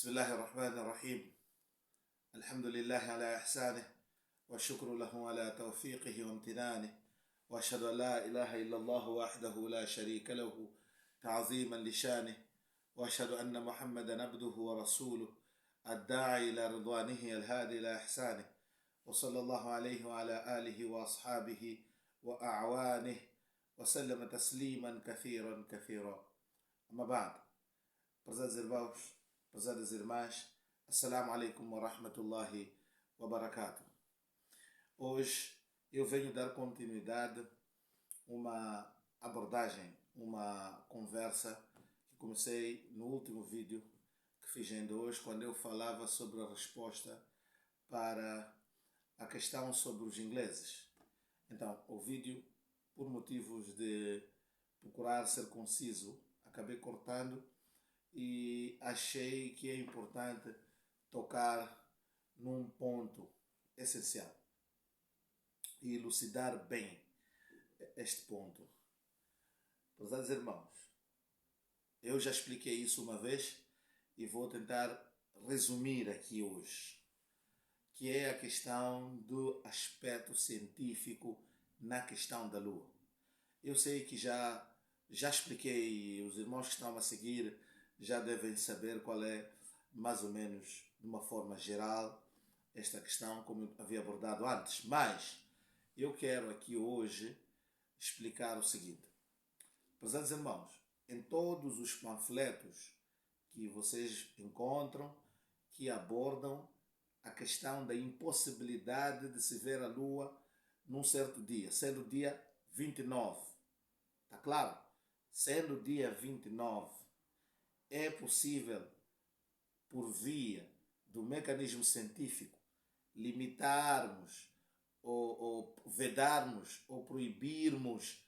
بسم الله الرحمن الرحيم. الحمد لله على إحسانه والشكر له على توفيقه وامتنانه، وأشهد أن لا إله إلا الله وحده لا شريك له تعظيما لشانه، وأشهد أن محمدا عبده ورسوله الداعي إلى رضوانه الهادي إلى إحسانه، وصلى الله عليه وعلى آله وأصحابه وأعوانه وسلم تسليما كثيرا كثيرا. أما بعد، prezados irmãos, prezadas irmãs, assalamu alaikum wa rahmatullahi wa barakatuh. Hoje eu venho dar continuidade a uma abordagem, uma conversa que comecei no último vídeo que fiz ainda hoje, quando eu falava sobre a resposta para a questão sobre os ingleses. Então, o vídeo, por motivos de procurar ser conciso, acabei cortando e achei que é importante tocar num ponto essencial e elucidar bem este ponto. Prezados irmãos, eu já expliquei isso uma vez e vou tentar resumir aqui hoje, que é a questão do aspecto científico na questão da Lua. Eu sei que já expliquei, os irmãos que estão a seguir já devem saber qual é, mais ou menos, de uma forma geral, esta questão, como eu havia abordado antes. Mas eu quero aqui hoje explicar o seguinte. Prezados irmãos, em todos os panfletos que vocês encontram, que abordam a questão da impossibilidade de se ver a Lua num certo dia, sendo o dia 29. Está claro? Sendo o dia 29, é possível, por via do mecanismo científico, limitarmos ou vedarmos ou proibirmos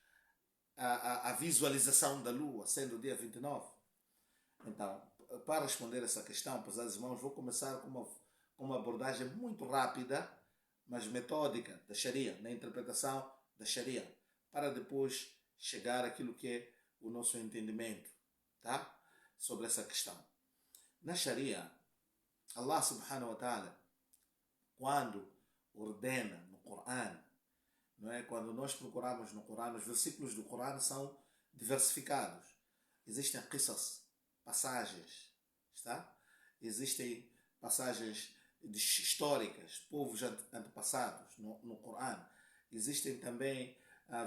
a visualização da Lua, sendo o dia 29? Então, para responder essa questão, prezados irmãos, vou começar com uma abordagem muito rápida, mas metódica, da Sharia, na interpretação da Sharia, para depois chegar àquilo que é o nosso entendimento, tá? Sobre essa questão. Na Sharia, Allah subhanahu wa ta'ala, quando ordena no Coran, não é? Quando nós procuramos no Coran, os versículos do Coran são diversificados. Existem qisas, passagens, está? Existem passagens históricas, povos antepassados no Coran. Existem também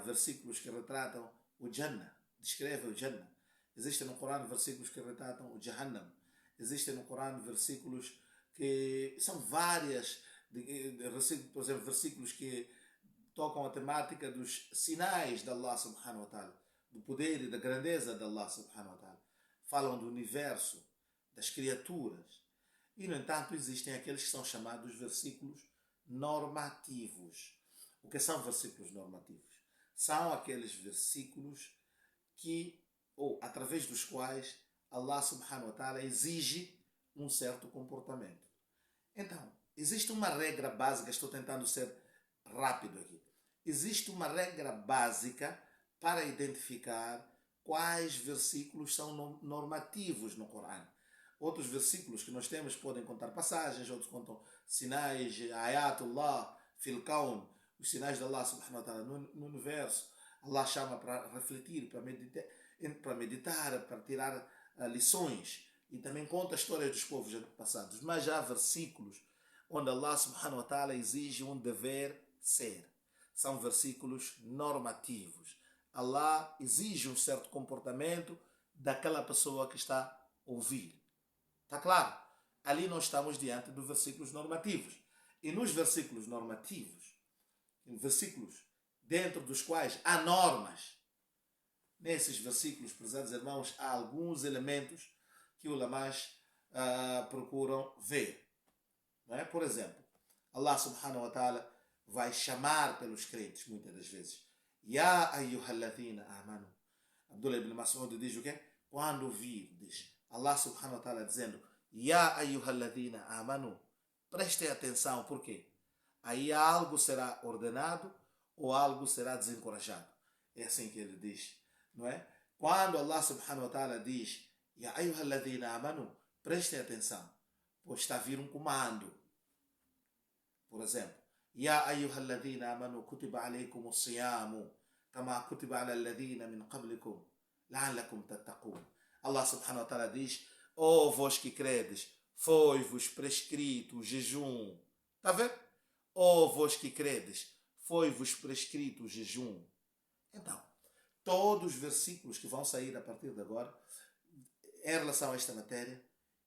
versículos que retratam o Jannah, descrevem o Jannah. Existem no Corão versículos que retratam o Jahannam. Existem no Corão versículos que são várias, por exemplo, versículos que tocam a temática dos sinais de Allah subhanahu wa ta'ala, do poder e da grandeza de Allah subhanahu wa ta'ala. Falam do universo, das criaturas. E, no entanto, existem aqueles que são chamados versículos normativos. O que são versículos normativos? São aqueles versículos que, ou através dos quais Allah subhanahu wa ta'ala exige um certo comportamento. Então, existe uma regra básica, estou tentando ser rápido aqui. Existe uma regra básica para identificar quais versículos são normativos no Corão. Outros versículos que nós temos podem contar passagens, outros contam sinais, ayatullah, fil kawn, os sinais de Allah subhanahu wa ta'ala no universo. Allah chama para refletir, para meditar, para tirar lições, e também conta a história dos povos passados. Mas há versículos onde Allah subhanahu wa ta'ala exige um dever ser. São versículos normativos. Allah exige um certo comportamento daquela pessoa que está a ouvir. Está claro? Ali nós estamos diante dos versículos normativos. E nos versículos normativos, em versículos dentro dos quais há normas, nesses versículos, prezados irmãos, há alguns elementos que ulamás procuram ver. Não é? Por exemplo, Allah subhanahu wa ta'ala vai chamar pelos crentes, muitas das vezes. Ya ayyuhalladhina amanu. Abdullah ibn Mas'ud diz o quê? Quando virdes Allah subhanahu wa ta'ala dizendo Ya ayyuhalladhina amanu, prestem atenção, por quê? Aí algo será ordenado ou algo será desencorajado. É assim que ele diz, não é? Quando Allah subhanahu wa ta'ala diz Ya ayyuhalladhina amanu, prestem atenção. pois está a vir um comando. Por exemplo, Ya ayyuhalladhina amanu kutiba alaykum as-siyamu kama kutiba ala alladhina min qablikum la'allakum tattaqun. Allah subhanahu wa ta'ala diz: ó vós que credes, foi-vos prescrito o jejum. Está a ver? Ó vós que credes, foi-vos prescrito o jejum. Então, todos os versículos que vão sair a partir de agora, em relação a esta matéria,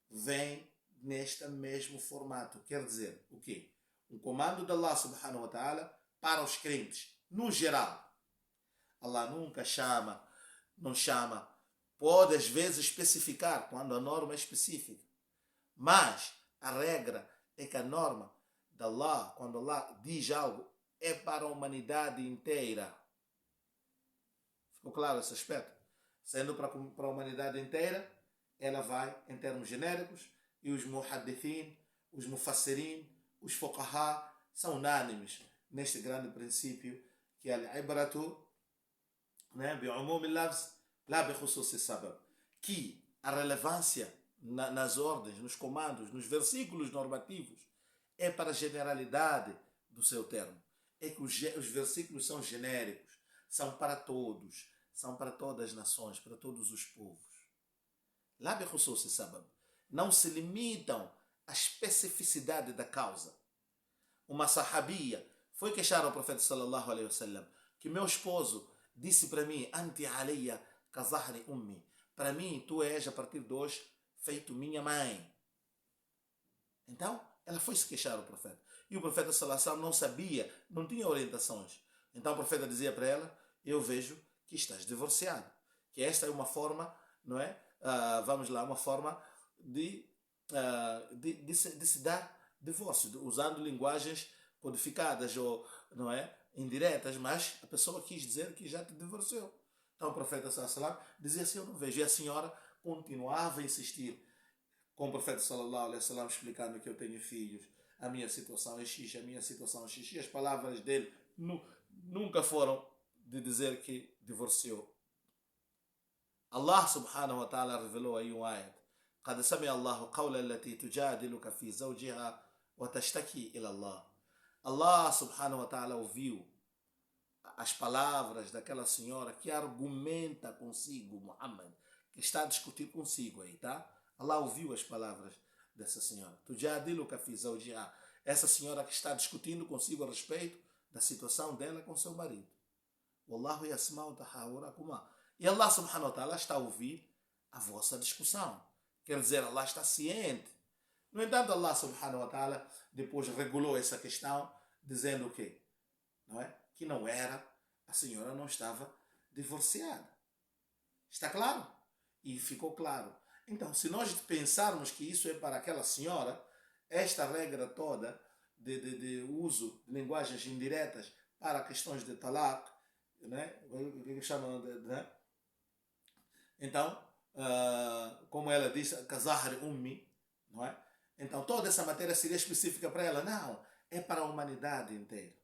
vêm neste mesmo formato. Quer dizer, o quê? Um comando de Allah subhanahu wa ta'ala para os crentes, no geral. Allah nunca não chama, pode às vezes especificar quando a norma é específica. Mas a regra é que a norma de Allah, quando Allah diz algo, é para a humanidade inteira. Ficou claro esse aspecto? Sendo para a humanidade inteira, ela vai em termos genéricos, e os muhaddithin, os mufassirin, os fuqaha são unânimes neste grande princípio que é al-ibratu bi'umum al-lafz la bi khusus as-sabab, que a relevância nas ordens, nos comandos, nos versículos normativos é para a generalidade do seu termo. É que os versículos são genéricos, são para todos, são para todas as nações, para todos os povos. La bi khusus as-sabab. Não se limitam à especificidade da causa. Uma sahabia foi queixar ao profeta sallallahu alaihi wasallam que meu esposo disse para mim: anti alayya ka zahri ummi, para mim tu és a partir de hoje feito minha mãe. Então ela foi se queixar ao profeta, e o profeta sallallahu alaihi wasallam não sabia, não tinha orientações. Então o profeta dizia para ela: eu vejo que estás divorciado, que esta é uma forma, não é? Vamos lá, uma forma de se dar divórcio, usando linguagens codificadas ou, não é, indiretas, mas a pessoa quis dizer que já te divorciou. Então o profeta sallallahu alaihi wasallam dizia assim: eu não vejo. E a senhora continuava a insistir com o profeta sallallahu alaihi wasallam, explicando que eu tenho filhos, a minha situação é X, a minha situação é X. E as palavras dele nunca foram de dizer que divorciou. Allah subhanahu wa ta'ala revelou aí um ayat: قد سمع الله قول التي تجادلك في زوجها وتشتكي إلى الله. Allah subhanahu wa ta'ala ouviu as palavras daquela senhora que argumenta consigo, Muhammad, que está a discutir consigo aí, tá? Allah ouviu as palavras dessa senhora. Tujadiluka fi zawjiha. Essa senhora que está discutindo consigo a respeito da situação dela com seu marido. Wallahu yasma'u tahawurakuma. E Allah subhanahu wa ta'ala está a ouvir a vossa discussão. Quer dizer, Allah está ciente. No entanto, Allah subhanahu wa ta'ala depois regulou essa questão, dizendo o quê? Não é? Que não era, a senhora não estava divorciada. Está claro? E ficou claro. Então, se nós pensarmos que isso é para aquela senhora, esta regra toda de uso de linguagens indiretas para questões de talaq, né? O que chamam de, né? Então, como ela diz, kazahri ummi, não é? Então toda essa matéria seria específica para ela? Não, é para a humanidade inteira.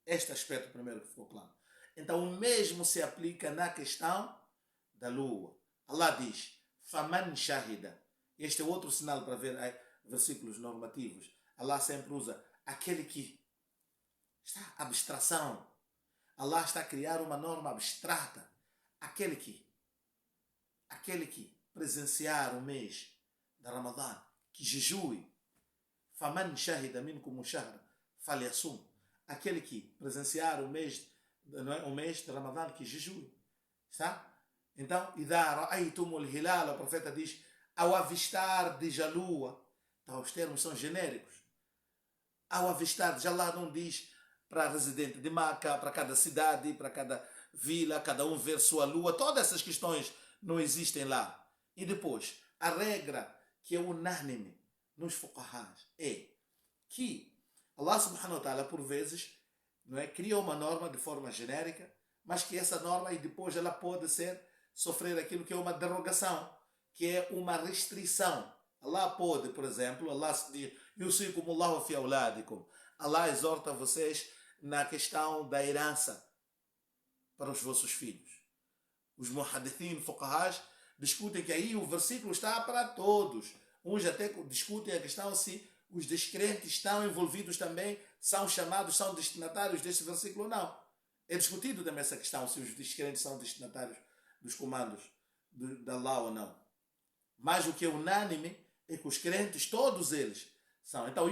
Este aspecto primeiro que ficou claro. Então o mesmo se aplica na questão da lua. Allah diz: faman shahida. Este é outro sinal para ver versículos normativos. Allah sempre usa aquele que está abstração. Allah está a criar uma norma abstrata. Aquele que presenciar o mês de Ramadã, que jejue. Faman shahida minkum shahr falyasum. Aquele que presenciar o mês de Ramadã, que jejue. Está? Então, idha ra'aytumul hilal, o profeta diz, ao avistar de a lua. Então, os termos são genéricos. Ao avistar, já Allah não diz para residente de Maca, para cada cidade, para cada vila, cada um ver sua lua. Todas essas questões não existem lá. E depois, a regra que é unânime nos fuqahas é que Allah subhanahu wa ta'ala por vezes, não é, cria uma norma de forma genérica, mas que essa norma e depois ela pode sofrer aquilo que é uma derogação, que é uma restrição. Allah pode, por exemplo, Allah diz: yusikumullahu fi auladikum. Allah exorta vocês na questão da herança para os vossos filhos. Os muhaddithin, fuqahas, discutem que aí o versículo está para todos. Uns até discutem a questão se os descrentes estão envolvidos também, são chamados, são destinatários deste versículo ou não. É discutido também essa questão, se os descrentes são destinatários dos comandos de Allah ou não. Mas o que é unânime é que os crentes, todos eles, são. Então,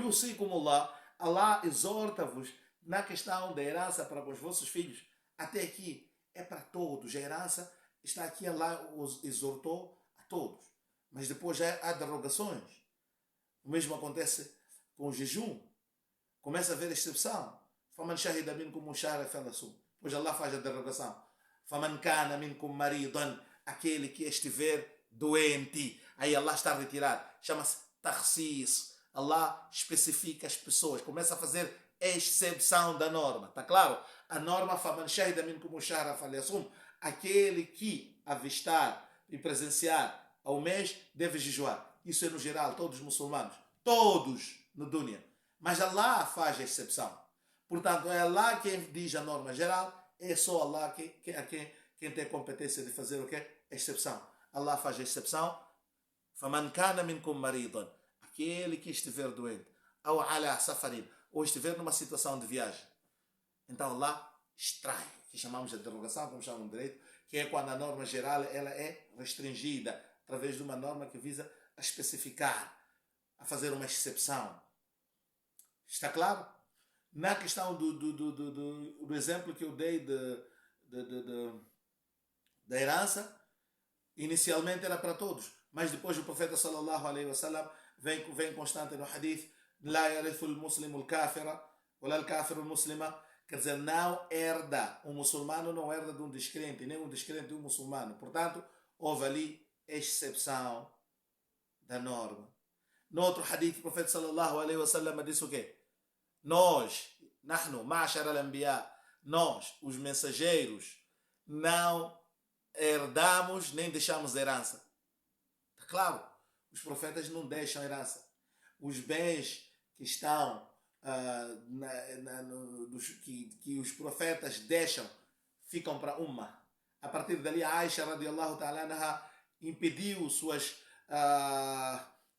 Allah exorta-vos na questão da herança para os vossos filhos. Até aqui é para todos. A herança está aqui, Allah os exortou a todos. Mas depois já há derogações. O mesmo acontece com o jejum. Começa a haver exceção. فَمَنْ شَهِدَ مِنْكُمُ الشَّهْرَ فَلْيَصُمْ. Pois Allah faz a derogação. فَمَنْ كَانَ مِنْكُمْ مَرِيضًا. Aquele que estiver doente. Aí Allah está a retirar. Chama-se takhsis. Allah especifica as pessoas. Começa a fazer exceção da norma. Está claro? A norma فَمَنْ شَهِدَ مِنْكُمُ الشَّهْرَ فَلْيَصُمْ. Aquele que avistar e presenciar ao mês deve jejuar. Isso é no geral, todos os muçulmanos. Todos no dunya. Mas Allah faz a exceção. Portanto, é Allah quem diz a norma geral. É só Allah quem tem competência de fazer o quê? Exceção. Allah faz a exceção. فَمَنْ كَانَ مِنْكُمْ مَرِيضًا. Aquele que estiver doente. Ou ala safarin. Ou estiver numa situação de viagem. Então Allah extrai. Que chamamos de derogação, como chamam de direito. Que é quando a norma geral ela é restringida. Através de uma norma que visa a especificar. A fazer uma exceção. Está claro? Na questão do exemplo que eu dei da herança, inicialmente era para todos, mas depois o profeta sallallahu alaihi wasallam vem constante no hadith: "La yarithu al-muslimu al-kafira, wala al-kafiru al-muslima", quer dizer, não herda, um muçulmano não herda de um descrente, nem um descrente de um muçulmano. Portanto, houve ali exceção da norma. No outro hadith, o profeta sallallahu alaihi wasallam disse o quê? Nós, nahnu, ma'ashar al-anbiya, nós, os mensageiros, não herdamos nem deixamos herança. Está claro? Os profetas não deixam herança. Os bens que estão, que os profetas deixam, ficam para uma. A partir dali, a Aisha radiallahu ta'ala anha impediu suas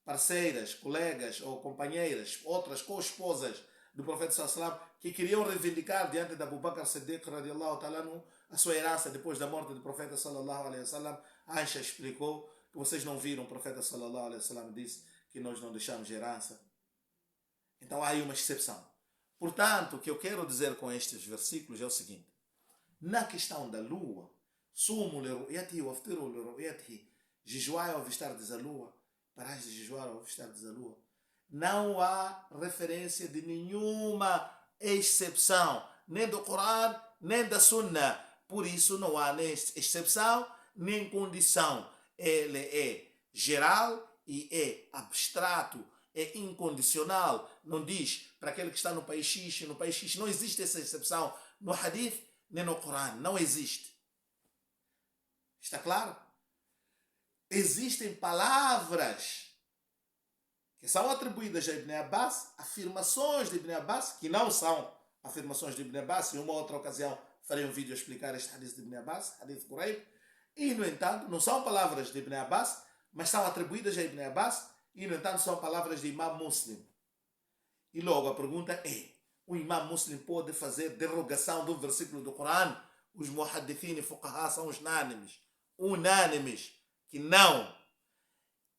parceiras, colegas ou companheiras, outras co-esposas do profeta sallallahu alaihi wasallam, que queriam reivindicar diante de Abu Bakr Siddiq radiallahu ta'ala anhu a sua herança depois da morte do profeta sallallahu alaihi wasallam. Aisha explicou que vocês não viram, o profeta sallallahu alaihi wasallam disse que nós não deixamos herança. Então há aí uma exceção. Portanto, o que eu quero dizer com estes versículos é o seguinte: na questão da lua, sumu li ru'yatihi wa aftiru li ru'yatihi, jejuai ao avistardes a lua, parais de jejuar ao avistardes a lua, não há referência de nenhuma exceção, nem do Corão, nem da Sunna. Por isso não há nem exceção, nem condição. Ele é geral e é abstrato, é incondicional. Não diz para aquele que está no país X, no país X. Não existe essa exceção no Hadith, nem no Corão. Não existe. Está claro? Existem palavras que são atribuídas a Ibn Abbas, afirmações de Ibn Abbas, que não são afirmações de Ibn Abbas. Em uma outra ocasião farei um vídeo a explicar este hadith de Ibn Abbas, hadith Quraib. E, no entanto, não são palavras de Ibn Abbas, mas são atribuídas a Ibn Abbas, e, no entanto, são palavras de Imam Muslim. E logo a pergunta é: o Imam Muslim pode fazer derogação do versículo do Corão? Os muhaddithin e fuqaha são unânimes, que não.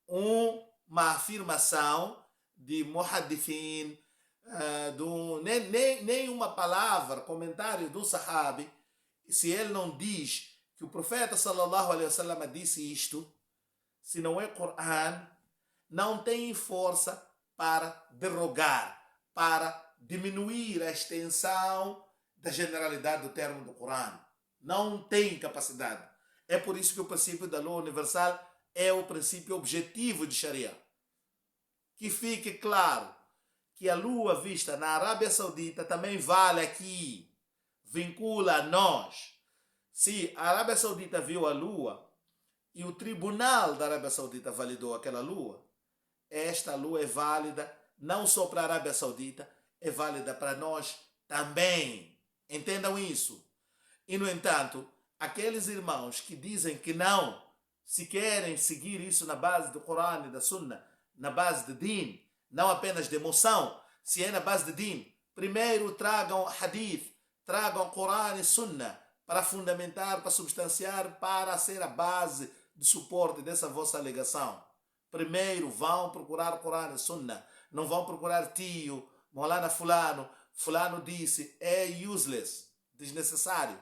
Uma afirmação de muhaddithin, nem uma palavra, comentário do sahabi, se ele não diz que o profeta sallallahu alaihi wasallam disse isto, se não é Corão, não tem força para derogar, para diminuir a extensão da generalidade do termo do Corão. Não tem capacidade. É por isso que o princípio da lei universal é o princípio objetivo de Sharia. Que fique claro que a lua vista na Arábia Saudita também vale aqui, vincula a nós. Se a Arábia Saudita viu a lua e o tribunal da Arábia Saudita validou aquela lua, esta lua é válida não só para a Arábia Saudita, é válida para nós também. Entendam isso. E, no entanto, aqueles irmãos que dizem que não, se querem seguir isso na base do Corão e da Sunna, na base de din, não apenas de emoção. Se é na base de din, primeiro tragam hadith, tragam Corão e Sunnah para fundamentar, para substanciar, para ser a base de suporte dessa vossa alegação. Primeiro vão procurar Corão e Sunnah, não vão procurar tio, Maulana fulano, fulano disse, é useless, desnecessário.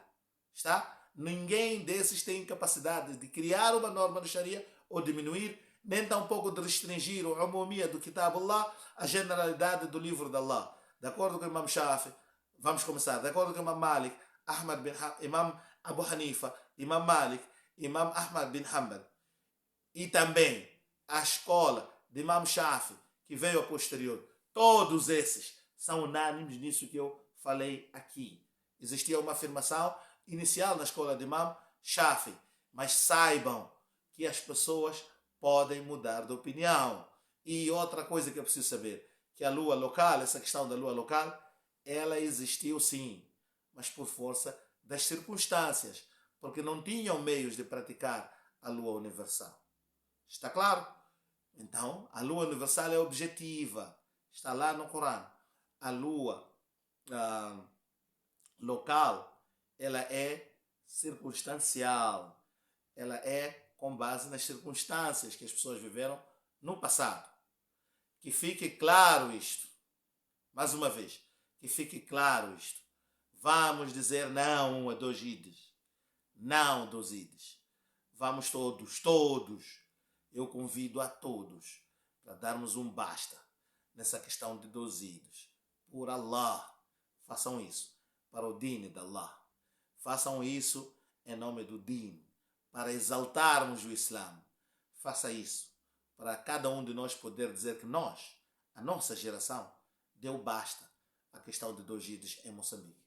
Está? Ninguém desses tem capacidade de criar uma norma no Sharia ou diminuir, nem tampouco de restringir o umumia do Kitab Allah, a generalidade do livro de Allah. De acordo com o Imam Shafi, vamos começar, de acordo com o Imam Malik, Imam Abu Hanifa, Imam Malik, Imam Ahmad bin Hanbal, e também a escola de Imam Shafi, que veio a posterior, todos esses são unânimes nisso que eu falei aqui. Existia uma afirmação inicial na escola de Imam Shafi, mas saibam que as pessoas podem mudar de opinião. E outra coisa que eu preciso saber, que a lua local, essa questão da lua local, ela existiu sim, mas por força das circunstâncias, porque não tinham meios de praticar a lua universal. Está claro? Então, a lua universal é objetiva, está lá no Corão. A lua local, ela é circunstancial, ela é com base nas circunstâncias que as pessoas viveram no passado. Que fique claro isto. Mais uma vez, que fique claro isto. Vamos dizer não a 2 ides. Não 2 ides. Vamos todos. Eu convido a todos para darmos um basta nessa questão de 2 ides. Por Allah, façam isso para o din de Allah. Façam isso em nome do din, para exaltarmos o Islã. Faça isso para cada um de nós poder dizer que nós, a nossa geração, deu basta à questão de 2 ides em Moçambique.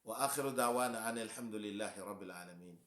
Wa akhiru da'wana anil hamdulillahi rabbil alamin.